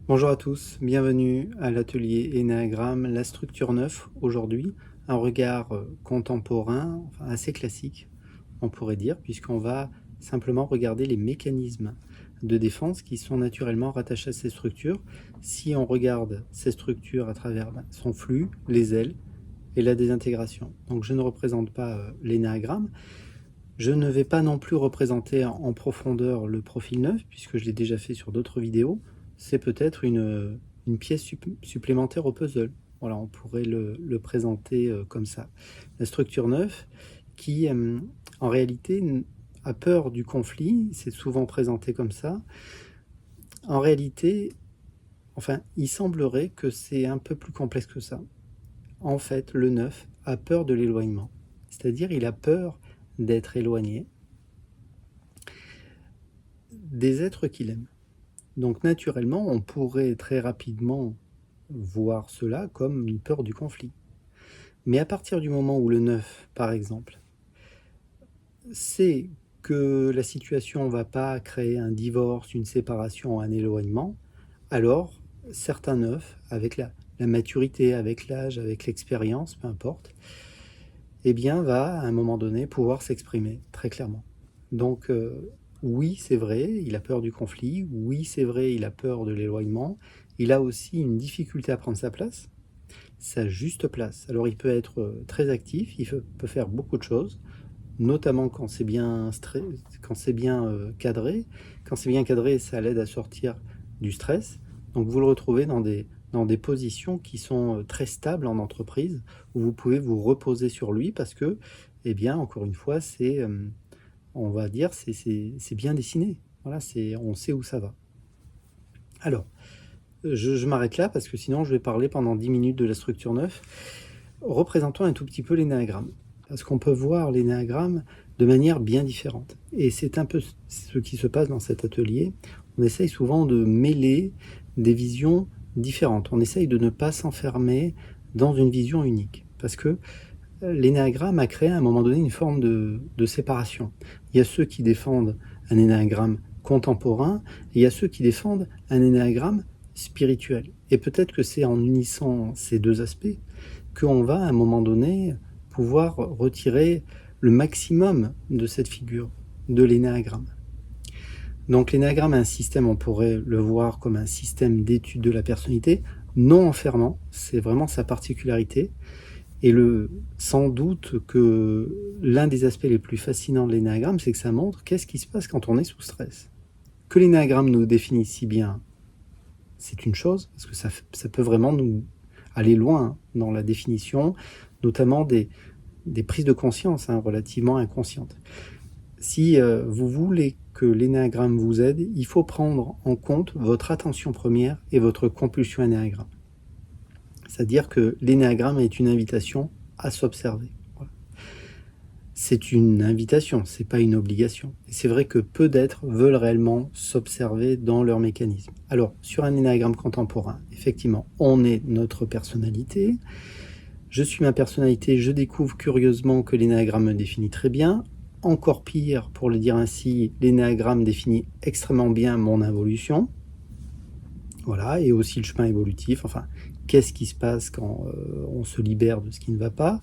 Bonjour à tous, bienvenue à l'atelier Énéagramme, la structure 9 aujourd'hui, un regard contemporain, enfin assez classique on pourrait dire, puisqu'on va simplement regarder les mécanismes de défense qui sont naturellement rattachés à ces structures. Si on regarde ces structures à travers son flux, les ailes et la désintégration. Donc je ne représente pas l'énéagramme, je ne vais pas non plus représenter en profondeur le profil 9, puisque je l'ai déjà fait sur d'autres vidéos. C'est peut-être une pièce supplémentaire au puzzle. Voilà, on pourrait le présenter comme ça. La structure 9, qui en réalité a peur du conflit, c'est souvent présenté comme ça. En réalité, enfin, il semblerait que c'est un peu plus complexe que ça. En fait, le 9 a peur de l'éloignement. C'est-à-dire, il a peur d'être éloigné des êtres qu'il aime. Donc naturellement, on pourrait très rapidement voir cela comme une peur du conflit. Mais à partir du moment où le 9, par exemple, sait que la situation ne va pas créer un divorce, une séparation, un éloignement, alors certains 9, avec la maturité, avec l'âge, avec l'expérience, peu importe, eh bien va à un moment donné pouvoir s'exprimer très clairement. Donc oui, c'est vrai, il a peur du conflit, oui, c'est vrai, il a peur de l'éloignement, il a aussi une difficulté à prendre sa place, sa juste place. Alors il peut être très actif, il peut faire beaucoup de choses, notamment quand c'est bien, cadré. Quand c'est bien cadré, ça l'aide à sortir du stress. Donc vous le retrouvez dans des positions qui sont très stables en entreprise, où vous pouvez vous reposer sur lui parce que, eh bien, encore une fois, on va dire, c'est bien dessiné. Voilà, on sait où ça va. Alors, je m'arrête là parce que sinon je vais parler pendant 10 minutes de la structure 9. Représentons un tout petit peu l'énéagramme. Parce qu'on peut voir l'énéagramme de manière bien différente. Et c'est un peu ce qui se passe dans cet atelier. On essaye souvent de mêler des visions différentes. On essaye de ne pas s'enfermer dans une vision unique. Parce que l'énéagramme a créé à un moment donné une forme de séparation. Il y a ceux qui défendent un énéagramme contemporain, et il y a ceux qui défendent un énéagramme spirituel. Et peut-être que c'est en unissant ces deux aspects qu'on va à un moment donné pouvoir retirer le maximum de cette figure, de l'énéagramme. Donc l'énéagramme est un système, on pourrait le voir comme un système d'étude de la personnalité, non enfermant, c'est vraiment sa particularité. Et sans doute que l'un des aspects les plus fascinants de l'énéagramme, c'est que ça montre qu'est-ce qui se passe quand on est sous stress. Que l'énéagramme nous définit si bien, c'est une chose, parce que ça peut vraiment nous aller loin dans la définition, notamment des prises de conscience relativement inconscientes. Si vous voulez que l'énéagramme vous aide, il faut prendre en compte votre attention première et votre compulsion énéagramme. C'est-à-dire que l'énéagramme est une invitation à s'observer. Voilà. C'est une invitation, c'est pas une obligation. Et c'est vrai que peu d'êtres veulent réellement s'observer dans leur mécanisme. Alors, sur un énéagramme contemporain, effectivement, on est notre personnalité. Je suis ma personnalité, je découvre curieusement que l'énéagramme me définit très bien. Encore pire, pour le dire ainsi, l'énéagramme définit extrêmement bien mon évolution. Voilà, et aussi le chemin évolutif. Enfin, qu'est-ce qui se passe quand on se libère de ce qui ne va pas,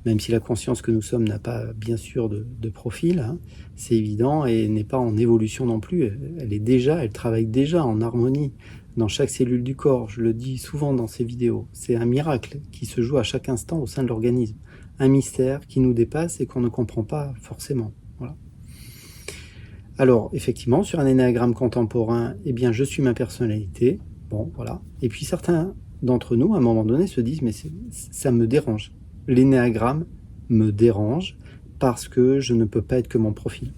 même si la conscience que nous sommes n'a pas bien sûr de profil, hein, c'est évident, et n'est pas en évolution non plus. Elle travaille déjà en harmonie dans chaque cellule du corps. Je le dis souvent dans ces vidéos. C'est un miracle qui se joue à chaque instant au sein de l'organisme. Un mystère qui nous dépasse et qu'on ne comprend pas forcément. Voilà. Alors, effectivement, sur un énéagramme contemporain, eh bien, je suis ma personnalité. Bon, voilà. Et puis certains d'entre nous, à un moment donné, se disent, mais ça me dérange. L'énéagramme me dérange parce que je ne peux pas être que mon profil.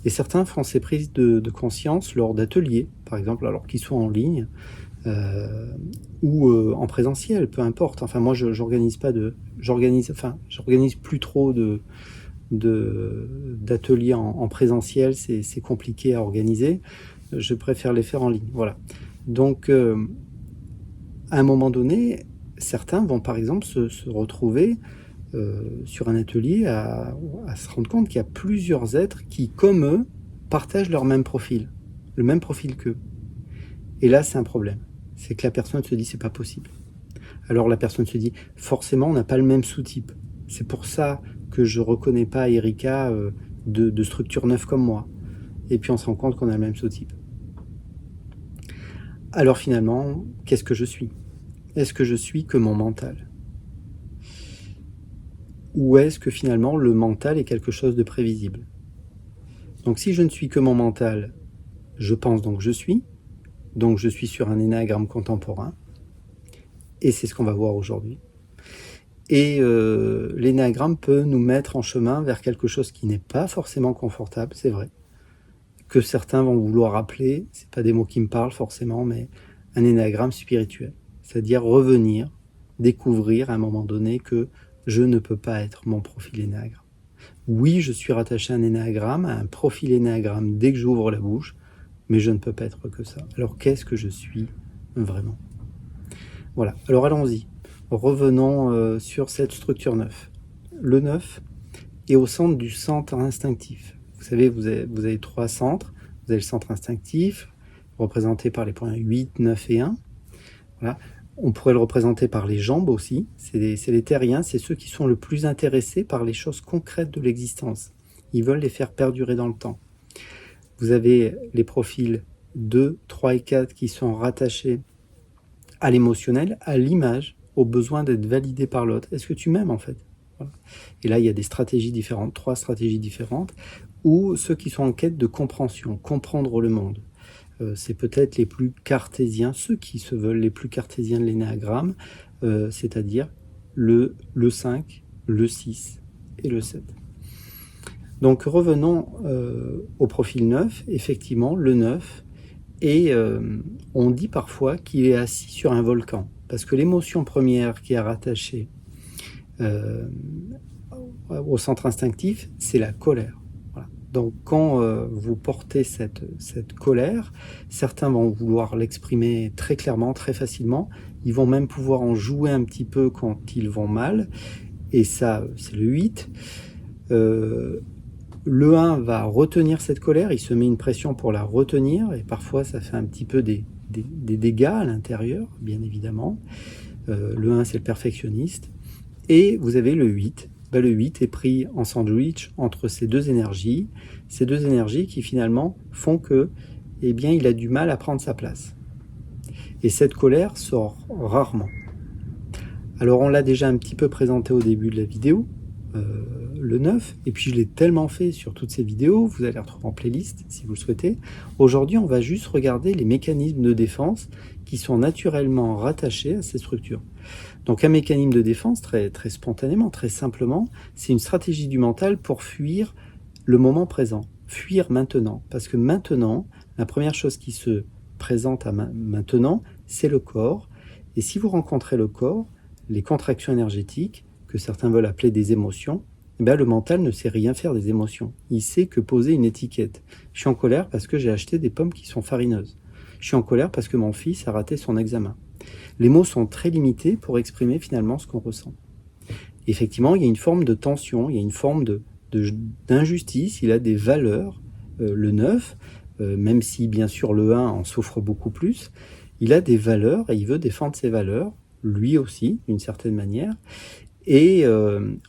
Et certains font ces prises de conscience lors d'ateliers, par exemple, alors qu'ils soient en ligne ou en présentiel, peu importe. Enfin, moi, j'organise plus trop d'ateliers en présentiel, c'est compliqué à organiser. Je préfère les faire en ligne. Voilà. Donc, à un moment donné, certains vont par exemple se retrouver sur un atelier à se rendre compte qu'il y a plusieurs êtres qui, comme eux, partagent leur même profil, le même profil qu'eux. Et là, c'est un problème. C'est que la personne se dit, c'est pas possible. Alors la personne se dit, forcément, on n'a pas le même sous-type. C'est pour ça que je ne reconnais pas Erika de structure 9 comme moi. Et puis on se rend compte qu'on a le même sous-type. Alors finalement, qu'est-ce que je suis? Est-ce que je suis que mon mental? Ou est-ce que finalement le mental est quelque chose de prévisible? Donc si je ne suis que mon mental, je pense donc je suis sur un énéagramme contemporain, et c'est ce qu'on va voir aujourd'hui. Et l'énéagramme peut nous mettre en chemin vers quelque chose qui n'est pas forcément confortable, c'est vrai, que certains vont vouloir appeler, c'est pas des mots qui me parlent forcément, mais un énéagramme spirituel, c'est-à-dire revenir, découvrir à un moment donné que je ne peux pas être mon profil énéagramme. Oui, je suis rattaché à un énéagramme, à un profil énéagramme dès que j'ouvre la bouche, mais je ne peux pas être que ça. Alors qu'est-ce que je suis vraiment? Voilà, alors allons-y. Revenons sur cette structure 9. Le 9 est au centre du centre instinctif. Vous savez, vous avez 3 centres. Vous avez le centre instinctif, représenté par les points 8, 9 et 1. Voilà. On pourrait le représenter par les jambes aussi. C'est les terriens, c'est ceux qui sont le plus intéressés par les choses concrètes de l'existence. Ils veulent les faire perdurer dans le temps. Vous avez les profils 2, 3 et 4 qui sont rattachés à l'émotionnel, à l'image, au besoin d'être validé par l'autre. Est-ce que tu m'aimes en fait? Voilà. Et là, il y a des stratégies différentes, 3 stratégies différentes, ou ceux qui sont en quête de compréhension, comprendre le monde. C'est peut-être les plus cartésiens, ceux qui se veulent les plus cartésiens de l'énéagramme, c'est-à-dire le 5, le 6 et le 7. Donc revenons au profil 9, effectivement, le 9, et on dit parfois qu'il est assis sur un volcan, parce que l'émotion première qui est rattachée au centre instinctif, c'est la colère. Voilà. Donc quand vous portez cette colère, certains vont vouloir l'exprimer très clairement, très facilement, ils vont même pouvoir en jouer un petit peu quand ils vont mal, et ça, c'est le 8. Le 1 va retenir cette colère, il se met une pression pour la retenir, et parfois ça fait un petit peu des dégâts à l'intérieur, bien évidemment. Le 1, c'est le perfectionniste. Et vous avez le 8. Le 8 est pris en sandwich entre ces deux énergies qui finalement font que, eh bien, il a du mal à prendre sa place. Et cette colère sort rarement. Alors on l'a déjà un petit peu présenté au début de la vidéo, le 9, et puis je l'ai tellement fait sur toutes ces vidéos, vous allez les retrouver en playlist si vous le souhaitez. Aujourd'hui, on va juste regarder les mécanismes de défense qui sont naturellement rattachés à ces structures. Donc un mécanisme de défense, très spontanément, très simplement, c'est une stratégie du mental pour fuir le moment présent, fuir maintenant. Parce que maintenant, la première chose qui se présente maintenant, c'est le corps. Et si vous rencontrez le corps, les contractions énergétiques, que certains veulent appeler des émotions, eh bien, le mental ne sait rien faire des émotions. Il sait que poser une étiquette. Je suis en colère parce que j'ai acheté des pommes qui sont farineuses. Je suis en colère parce que mon fils a raté son examen. Les mots sont très limités pour exprimer finalement ce qu'on ressent. Effectivement, il y a une forme de tension, il y a une forme d'injustice, il a des valeurs, le 9, même si bien sûr le 1 en souffre beaucoup plus, il a des valeurs et il veut défendre ses valeurs, lui aussi, d'une certaine manière, et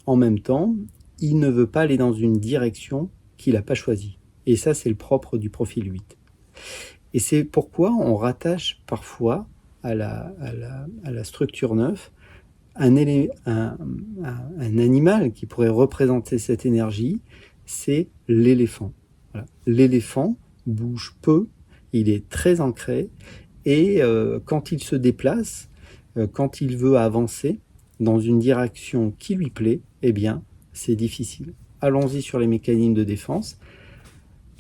en même temps, il ne veut pas aller dans une direction qu'il n'a pas choisie. Et ça, c'est le propre du profil 8. Et c'est pourquoi on rattache parfois à la structure 9 un animal qui pourrait représenter cette énergie, c'est l'éléphant. Voilà. L'éléphant bouge peu, il est très ancré, et quand il se déplace, quand il veut avancer dans une direction qui lui plaît, eh bien, c'est difficile. Allons-y sur les mécanismes de défense.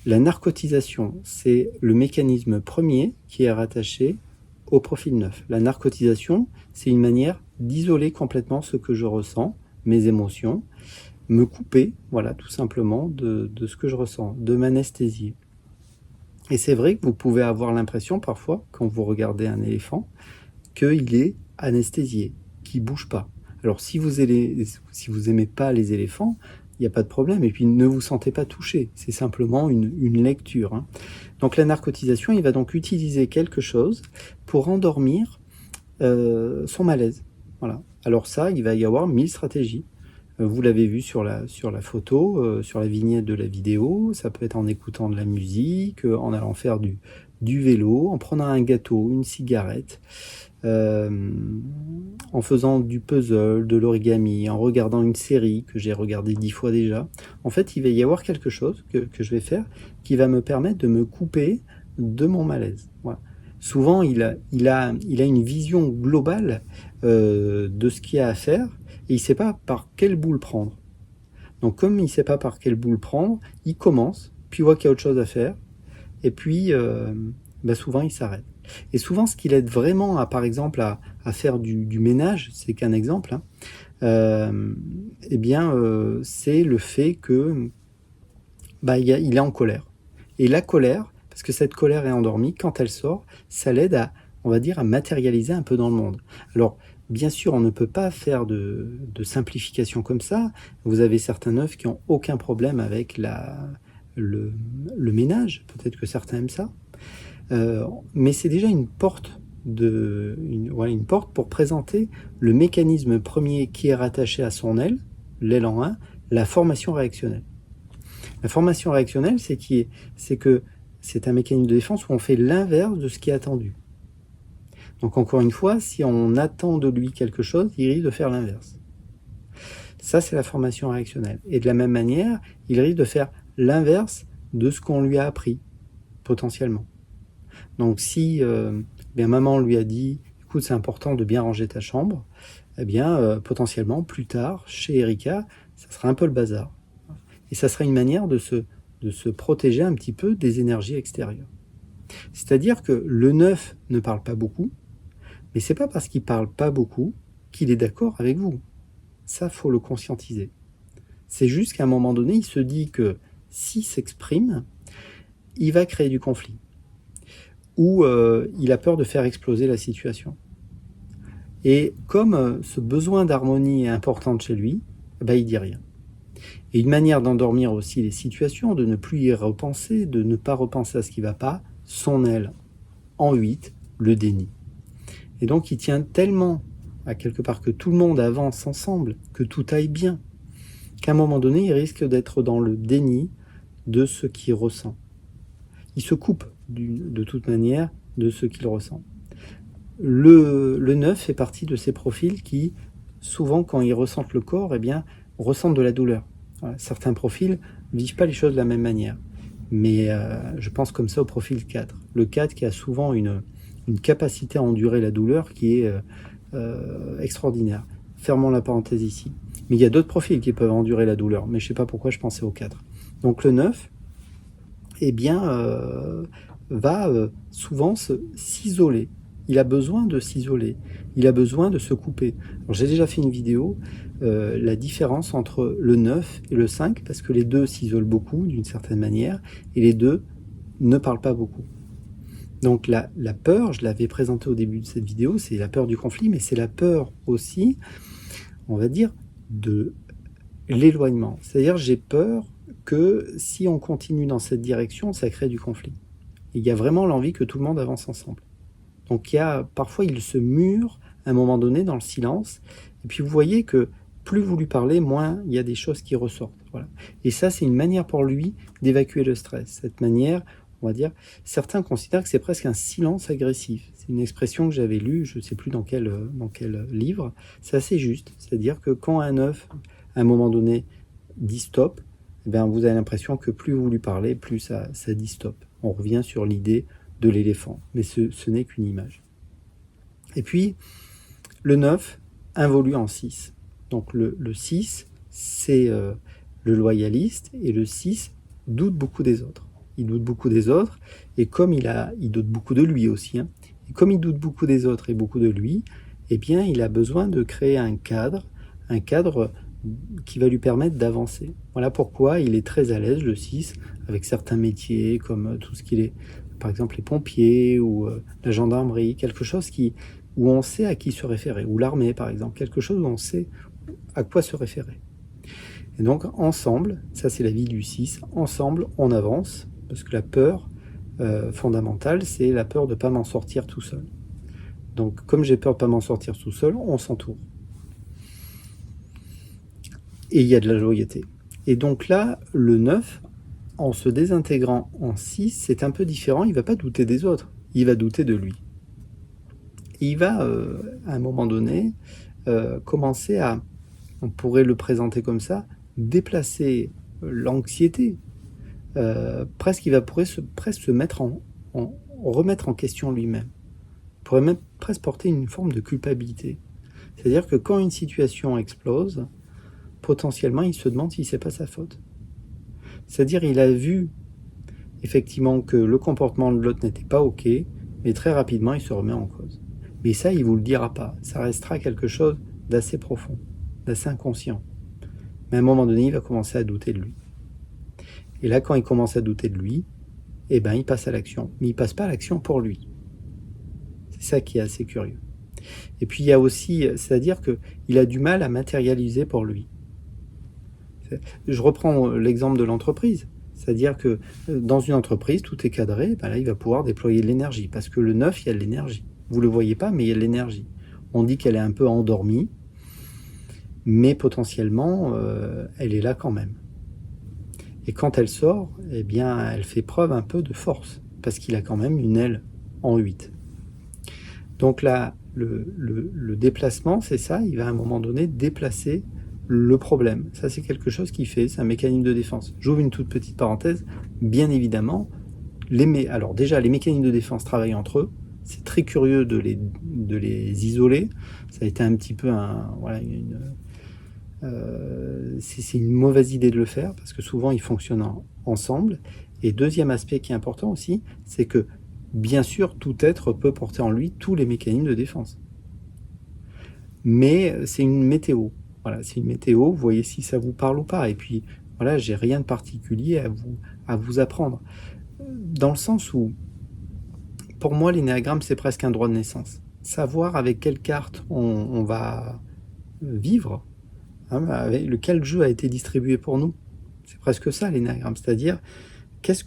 La narcotisation, c'est le mécanisme premier qui est rattaché au profil 9. La narcotisation, c'est une manière d'isoler complètement ce que je ressens, mes émotions, me couper, voilà, tout simplement, de ce que je ressens, de m'anesthésier. Et c'est vrai que vous pouvez avoir l'impression parfois, quand vous regardez un éléphant, qu'il est anesthésié, qu'il ne bouge pas. Alors si vous aimez pas les éléphants, il n'y a pas de problème. Et puis, ne vous sentez pas touché. C'est simplement une lecture, hein. Donc, la narcotisation, il va donc utiliser quelque chose pour endormir son malaise. Voilà. Alors ça, il va y avoir 1000 stratégies. Vous l'avez vu sur la photo, sur la vignette de la vidéo. Ça peut être en écoutant de la musique, en allant faire du vélo, en prenant un gâteau, une cigarette, en faisant du puzzle, de l'origami, en regardant une série que j'ai regardée 10 fois déjà. En fait, il va y avoir quelque chose que je vais faire qui va me permettre de me couper de mon malaise. Voilà. Souvent, il a une vision globale de ce qu'il y a à faire et il ne sait pas par quel bout le prendre. Donc, comme il ne sait pas par quel bout le prendre, il commence, puis il voit qu'il y a autre chose à faire, et puis souvent il s'arrête. Et souvent, ce qui l'aide vraiment à, par exemple, à faire du ménage, c'est qu'un exemple, hein, c'est le fait que il est en colère. Et la colère, parce que cette colère est endormie, quand elle sort, ça l'aide à, on va dire, à matérialiser un peu dans le monde. Alors, bien sûr, on ne peut pas faire de simplification comme ça. Vous avez certains œufs qui n'ont aucun problème avec le ménage. Peut-être que certains aiment ça. Mais c'est déjà une porte pour présenter le mécanisme premier qui est rattaché à son aile, l'aile en 1, la formation réactionnelle. La formation réactionnelle, c'est que c'est un mécanisme de défense où on fait l'inverse de ce qui est attendu. Donc encore une fois, si on attend de lui quelque chose, il risque de faire l'inverse. Ça, c'est la formation réactionnelle. Et de la même manière, il risque de faire l'inverse de ce qu'on lui a appris, potentiellement. Donc si maman lui a dit « Écoute, c'est important de bien ranger ta chambre », potentiellement, plus tard, chez Erika, ça sera un peu le bazar. Et ça sera une manière de se protéger un petit peu des énergies extérieures. C'est-à-dire que le 9 ne parle pas beaucoup, mais c'est pas parce qu'il parle pas beaucoup qu'il est d'accord avec vous. Ça, faut le conscientiser. C'est juste qu'à un moment donné, il se dit que s'il s'exprime, il va créer du conflit. Ou il a peur de faire exploser la situation. Et comme ce besoin d'harmonie est important chez lui, il dit rien. Et une manière d'endormir aussi les situations, de ne plus y repenser, de ne pas repenser à ce qui ne va pas, son aile en 8, le déni. Et donc il tient tellement à quelque part que tout le monde avance ensemble, que tout aille bien, qu'à un moment donné, il risque d'être dans le déni de ce qu'il ressent. Il se coupe de toute manière de ce qu'il ressent. Le 9 fait partie de ces profils qui, souvent quand ils ressentent le corps, ressentent de la douleur. Voilà. Certains profils ne vivent pas les choses de la même manière. Mais je pense comme ça au profil 4. Le 4 qui a souvent une capacité à endurer la douleur qui est extraordinaire. Fermons la parenthèse ici. Mais il y a d'autres profils qui peuvent endurer la douleur. Mais je ne sais pas pourquoi je pensais au 4. Donc le 9, va souvent s'isoler. Il a besoin de s'isoler. Il a besoin de se couper. J'ai déjà fait une vidéo, la différence entre le 9 et le 5, parce que les deux s'isolent beaucoup d'une certaine manière, et les deux ne parlent pas beaucoup. Donc la peur, je l'avais présenté au début de cette vidéo, c'est la peur du conflit, mais c'est la peur aussi, on va dire, de l'éloignement. C'est-à-dire j'ai peur que si on continue dans cette direction, ça crée du conflit. Il y a vraiment l'envie que tout le monde avance ensemble. Donc parfois il se mure à un moment donné dans le silence, et puis vous voyez que plus vous lui parlez, moins il y a des choses qui ressortent. Voilà. Et ça, c'est une manière pour lui d'évacuer le stress. Cette manière, on va dire, certains considèrent que c'est presque un silence agressif. C'est une expression que j'avais lue, je ne sais plus dans quel livre. C'est assez juste. C'est-à-dire que quand un œuf, à un moment donné, dit stop, vous avez l'impression que plus vous lui parlez, plus ça dit stop. On revient sur l'idée de l'éléphant, mais ce n'est qu'une image. Et puis, le 9 involue en 6. Donc le 6, c'est le loyaliste, et le 6 doute beaucoup des autres. Il doute beaucoup des autres, et comme il doute beaucoup de lui aussi, hein, et comme il doute beaucoup des autres et beaucoup de lui, il a besoin de créer un cadre qui va lui permettre d'avancer. Voilà pourquoi il est très à l'aise, le 6, avec certains métiers, comme tout ce qu'il est, par exemple les pompiers, ou la gendarmerie, quelque chose où on sait à qui se référer, ou l'armée par exemple, quelque chose où on sait à quoi se référer. Et donc ensemble, ça c'est la vie du 6, ensemble on avance, parce que la peur fondamentale, c'est la peur de ne pas m'en sortir tout seul. Donc comme j'ai peur de ne pas m'en sortir tout seul, on s'entoure. Et il y a de la loyauté. Et donc là, le 9, en se désintégrant en 6, c'est un peu différent, il ne va pas douter des autres, il va douter de lui. Et il va, à un moment donné, commencer à, on pourrait le présenter comme ça, déplacer l'anxiété. Presque, il va presque se mettre remettre en question lui-même. Il pourrait même presque porter une forme de culpabilité. C'est-à-dire que quand une situation explose, potentiellement, il se demande si c'est pas sa faute. C'est-à-dire, il a vu effectivement que le comportement de l'autre n'était pas OK, mais très rapidement, il se remet en cause. Mais ça, il ne vous le dira pas. Ça restera quelque chose d'assez profond, d'assez inconscient. Mais à un moment donné, il va commencer à douter de lui. Et là, quand il commence à douter de lui, eh ben, il passe à l'action. Mais il ne passe pas à l'action pour lui. C'est ça qui est assez curieux. Et puis, il y a aussi, c'est-à-dire qu'il a du mal à matérialiser pour lui. Je reprends l'exemple de l'entreprise. C'est-à-dire que dans une entreprise, tout est cadré, ben là, il va pouvoir déployer de l'énergie. Parce que le 9, il y a de l'énergie. Vous ne le voyez pas, mais il y a de l'énergie. On dit qu'elle est un peu endormie, mais potentiellement, elle est là quand même. Et quand elle sort, eh bien, elle fait preuve un peu de force, parce qu'il a quand même une aile en 8. Donc là, le déplacement, c'est ça, il va à un moment donné déplacer le problème. Ça, c'est quelque chose qu'il fait, c'est un mécanisme de défense. J'ouvre une toute petite parenthèse. Bien évidemment, alors déjà, les mécanismes de défense travaillent entre eux. C'est très curieux de les isoler. Ça a été un petit peu c'est une mauvaise idée de le faire, parce que souvent, ils fonctionnent ensemble. Et deuxième aspect qui est important aussi, c'est que, bien sûr, tout être peut porter en lui tous les mécanismes de défense. Mais c'est une météo. Voilà, c'est une météo, vous voyez si ça vous parle ou pas. Et puis, voilà, j'ai rien de particulier à vous apprendre. Dans le sens où, pour moi, l'énéagramme, c'est presque un droit de naissance. Savoir avec quelle carte on va vivre, hein, avec quel jeu a été distribué pour nous. C'est presque ça, l'énéagramme. C'est-à-dire, qu'est-ce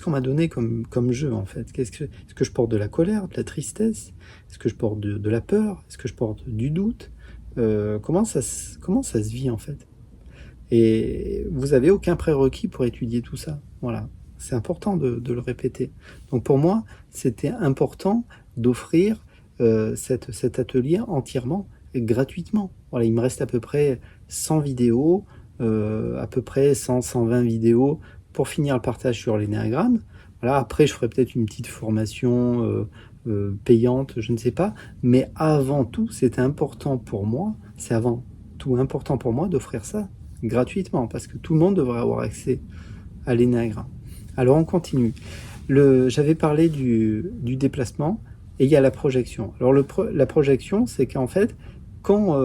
qu'on m'a donné comme jeu, en fait? Est-ce que je porte de la colère, de la tristesse? Est-ce que je porte de la peur? Est-ce que je porte du doute? Comment ça se vit, en fait? Et vous n'avez aucun prérequis pour étudier tout ça. Voilà. C'est important de le répéter. Donc pour moi, c'était important d'offrir cet atelier entièrement gratuitement. Voilà, il me reste à peu près 100 vidéos, à peu près 100-120 vidéos pour finir le partage sur l'énéagramme. Voilà, après, je ferai peut-être une petite formation payante, je ne sais pas. Mais avant tout, c'était important pour moi, c'est avant tout important pour moi d'offrir ça gratuitement, parce que tout le monde devrait avoir accès à l'énéagramme. Alors on continue. J'avais parlé du déplacement, et il y a la projection. Alors la projection, c'est qu'en fait, quand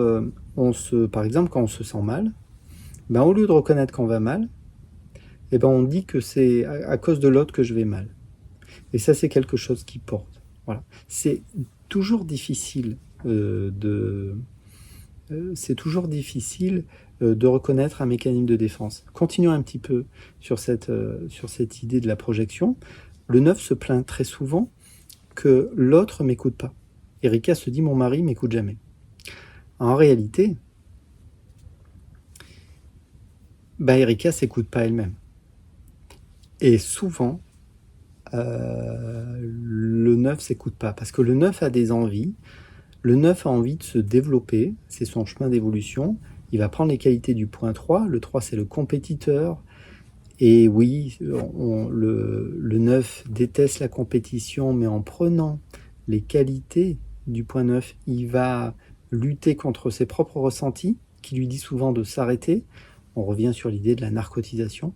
par exemple, quand on se sent mal, ben, au lieu de reconnaître qu'on va mal, eh ben, on dit que c'est à cause de l'autre que je vais mal. Et ça, c'est quelque chose qui porte. Voilà. C'est toujours difficile c'est toujours difficile de reconnaître un mécanisme de défense. Continuons un petit peu sur cette idée de la projection. Le 9 se plaint très souvent que l'autre ne m'écoute pas. Erika se dit « mon mari ne m'écoute jamais ». En réalité, Erika ne s'écoute pas elle-même. Et souvent, le 9 ne s'écoute pas, parce que le 9 a des envies. Le 9 a envie de se développer, c'est son chemin d'évolution. Il va prendre les qualités du point 3. Le 3, c'est le compétiteur. Et oui, le 9 déteste la compétition, mais en prenant les qualités du point 9, il va lutter contre ses propres ressentis, qui lui dit souvent de s'arrêter. On revient sur l'idée de la narcotisation.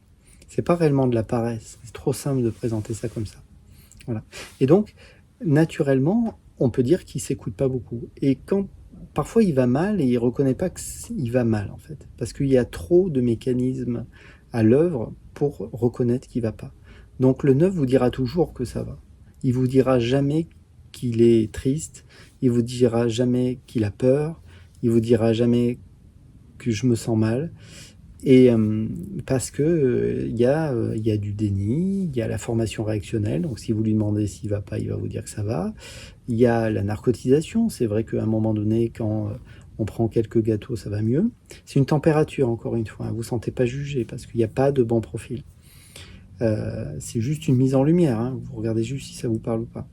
C'est pas réellement de la paresse, c'est trop simple de présenter ça comme ça. Voilà. Et donc, naturellement, on peut dire qu'il ne s'écoute pas beaucoup. Et quand parfois il va mal et il ne reconnaît pas qu'il va mal, en fait. Parce qu'il y a trop de mécanismes à l'œuvre pour reconnaître qu'il ne va pas. Donc le 9 vous dira toujours que ça va. Il ne vous dira jamais qu'il est triste. Il ne vous dira jamais qu'il a peur. Il ne vous dira jamais que je me sens mal. Et parce que il y a du déni, il y a la formation réactionnelle, donc si vous lui demandez s'il va pas, il va vous dire que ça va. Il y a la narcotisation, c'est vrai qu'à un moment donné, quand on prend quelques gâteaux, ça va mieux. C'est une température, encore une fois, hein, vous ne sentez pas jugé, parce qu'il n'y a pas de bon profil. C'est juste une mise en lumière, hein, vous regardez juste si ça vous parle ou pas.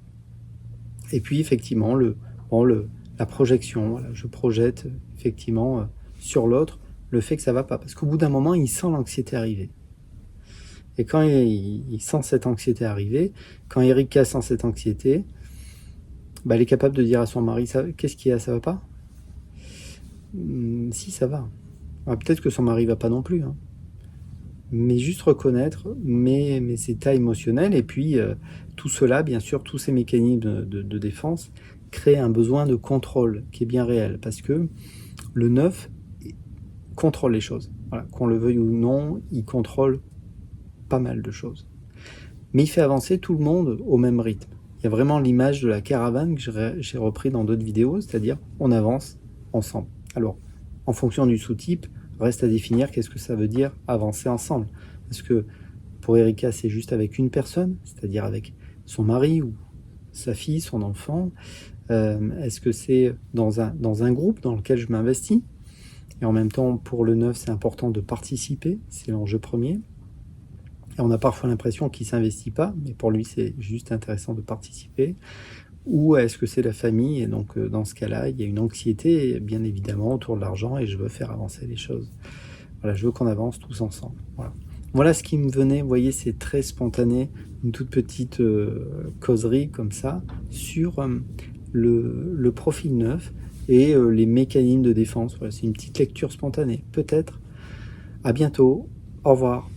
Et puis effectivement, la projection, voilà, je projette effectivement sur l'autre le fait que ça va pas, parce qu'au bout d'un moment, il sent l'anxiété arriver. Et quand il sent cette anxiété arriver, quand Erika sent cette anxiété, bah, elle est capable de dire à son mari, qu'est-ce qu'il y a, ça va pas? Si, ça va. Ah, peut-être que son mari va pas non plus, hein. Mais juste reconnaître mes états émotionnels, et puis tout cela, bien sûr, tous ces mécanismes de défense créent un besoin de contrôle qui est bien réel, parce que le 9 contrôle les choses. Voilà, qu'on le veuille ou non, il contrôle pas mal de choses. Mais il fait avancer tout le monde au même rythme. Il y a vraiment l'image de la caravane que j'ai repris dans d'autres vidéos, c'est-à-dire on avance ensemble. Alors, en fonction du sous-type, reste à définir qu'est-ce que ça veut dire avancer ensemble. Parce que pour Erika, c'est juste avec une personne, c'est-à-dire avec son mari ou sa fille, son enfant. Est-ce que c'est dans un groupe dans lequel je m'investis? Et en même temps, pour le 9, c'est important de participer, c'est l'enjeu premier. Et on a parfois l'impression qu'il ne s'investit pas, mais pour lui, c'est juste intéressant de participer. Ou est-ce que c'est la famille? Et donc, dans ce cas-là, il y a une anxiété, bien évidemment, autour de l'argent, et je veux faire avancer les choses. Voilà, je veux qu'on avance tous ensemble. Voilà ce qui me venait, vous voyez, c'est très spontané, une toute petite causerie comme ça, sur le profil 9 et les mécanismes de défense. Voilà, c'est une petite lecture spontanée. Peut-être. À bientôt. Au revoir.